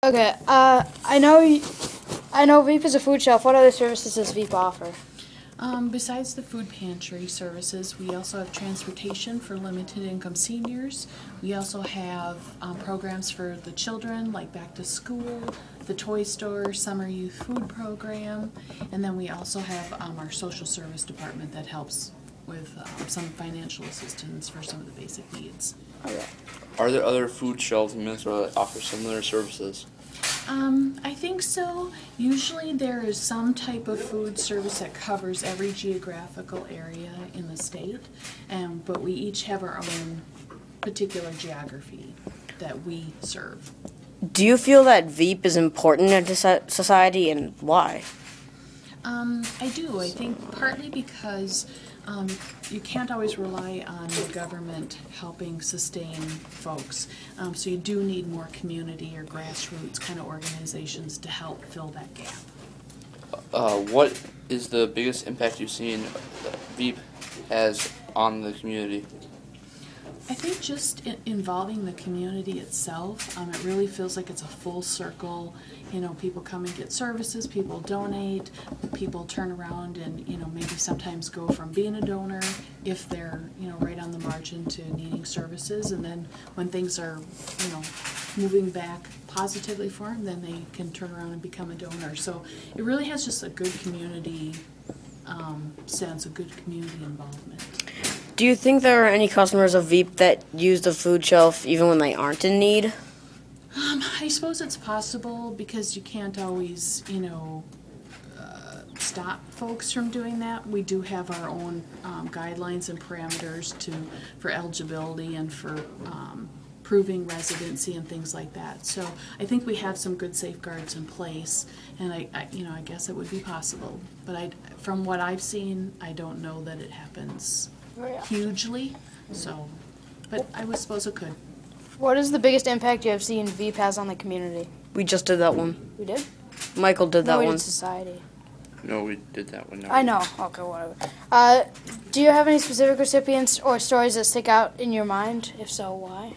Okay, I know Veap is a food shelf. What other services does Veap offer? Besides the food pantry services, we also have transportation for limited income seniors. We also have programs for the children, like back to school, the toy store, summer youth food program, and then we also have our social service department that helps with some financial assistance for some of the basic needs. Okay. Are there other food shelves in Minnesota that offer similar services? I think so. Usually there is some type of food service that covers every geographical area in the state, but we each have our own particular geography that we serve. Do you feel that Veap is important in society, and why? I do. I think partly because you can't always rely on the government helping sustain folks. So you do need more community or grassroots kind of organizations to help fill that gap. What is the biggest impact you've seen that Veap has on the community? I think just involving the community itself, it really feels like it's a full circle. You know, people come and get services, people donate, people turn around and, you know, maybe sometimes go from being a donor if they're, you know, right on the margin to needing services. And then when things are, you know, moving back positively for them, then they can turn around and become a donor. So it really has just a good community sense, a good community involvement. Do you think there are any customers of Veap that use the food shelf even when they aren't in need? I suppose it's possible because you can't always, you know, stop folks from doing that. We do have our own guidelines and parameters for eligibility and for proving residency and things like that. So I think we have some good safeguards in place, and I guess it would be possible. But from what I've seen, I don't know that it happens hugely. So, but I would suppose it could. What is the biggest impact you have seen Veap has on the community? We just did that one. We did? Michael did that we one. did society. No, we did that one. No. I know. Okay, whatever. Do you have any specific recipients or stories that stick out in your mind? If so, why?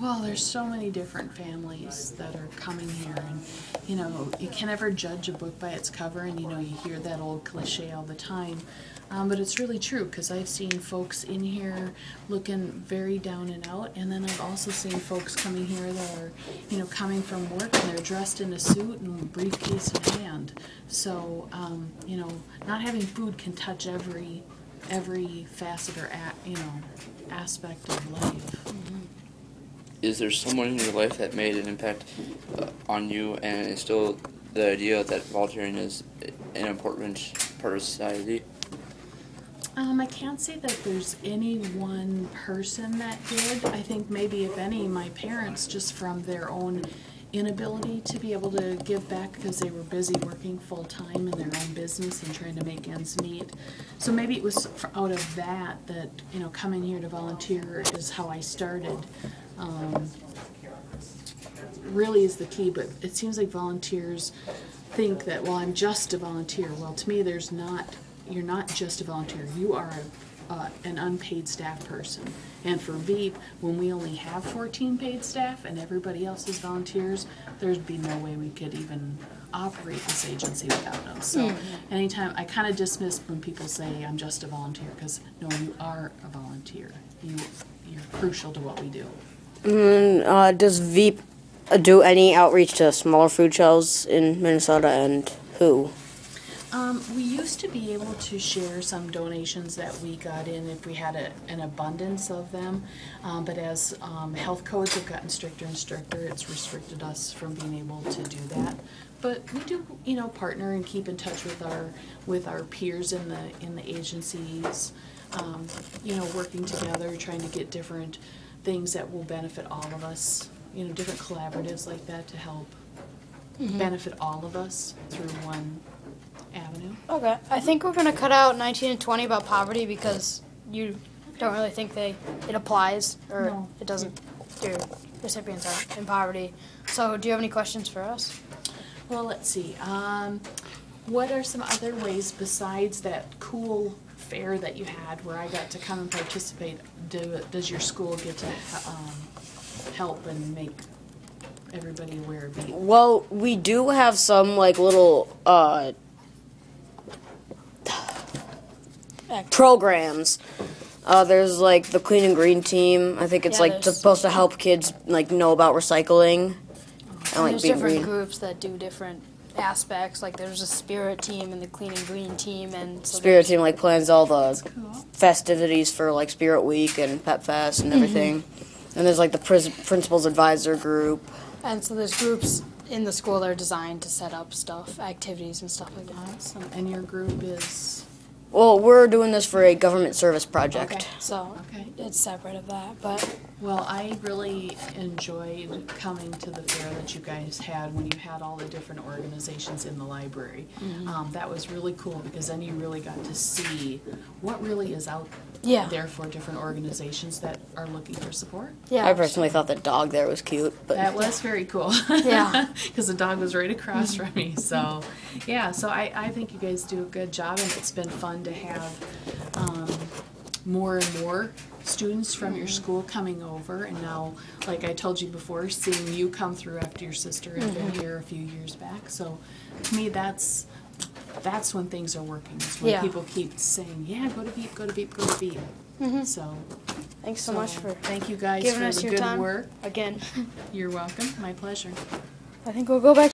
Well, there's so many different families that are coming here, and you know, you can never judge a book by its cover, and you know, you hear that old cliche all the time, but it's really true because I've seen folks in here looking very down and out, and then I've also seen folks coming here that are, you know, coming from work and they're dressed in a suit and briefcase in hand. So, you know, not having food can touch every facet or aspect of life. Mm-hmm. Is there someone in your life that made an impact on you and instilled the idea that volunteering is an important part of society? I can't say that there's any one person that did. I think maybe, if any, my parents, just from their own inability to be able to give back because they were busy working full-time in their own business and trying to make ends meet. So maybe it was out of that, you know, coming here to volunteer is how I started. Really is the key, but it seems like volunteers think that, well, I'm just a volunteer. Well, to me, you're not just a volunteer. You are an unpaid staff person. And for Veap, when we only have 14 paid staff and everybody else is volunteers, there'd be no way we could even operate this agency without them. So anytime, I kind of dismiss when people say I'm just a volunteer, because no, you are a volunteer. You're crucial to what we do. Does Veap do any outreach to smaller food shelves in Minnesota, and who? We used to be able to share some donations that we got in if we had an abundance of them, but as health codes have gotten stricter and stricter, it's restricted us from being able to do that. But we do, you know, partner and keep in touch with our peers in the agencies, you know, working together, trying to get different things that will benefit all of us, you know, different collaboratives like that to help benefit all of us through one avenue. Okay. I think we're going to cut out 19 and 20 about poverty because you don't really think it applies, or No. it doesn't. Your recipients are in poverty. So do you have any questions for us? Well, let's see. What are some other ways besides that cool fair that you had where I got to come and participate? Does your school get to help and make everybody aware of Veap? Well, we do have some like little programs. There's like the Clean and Green team. I think it's Yeah, like there's- supposed to help kids like know about recycling and like There's being different green. groups that do different aspects. Like there's a spirit team and the clean and green team, and so Spirit team like plans all the Cool. festivities for like Spirit Week and Pet Fest and everything. And there's like the principal's advisor group. and so there's groups in the school that are designed to set up stuff, activities and stuff like that. Awesome. And your group is? Well, we're doing this for a government service project. Okay. So Okay. it's separate of that, but Well, I really enjoyed coming to the fair that you guys had when you had all the different organizations in the library. That was really cool because then you really got to see what really is out Yeah. there for different organizations that are looking for support. yeah, I personally thought the dog there was cute, but That was very cool. Yeah. Because the dog was right across from me. So, yeah, so I think you guys do a good job, and it's been fun to have more and more students from your school coming over. And now, like I told you before, seeing you come through after your sister had been here a few years back. So, to me, that's when things are working. It's when Yeah. people keep saying, yeah, go to Veap, go to Veap, go to Veap. So, thanks so much for thank you guys giving for us the your good time work. again. You're welcome. My pleasure. I think we'll go back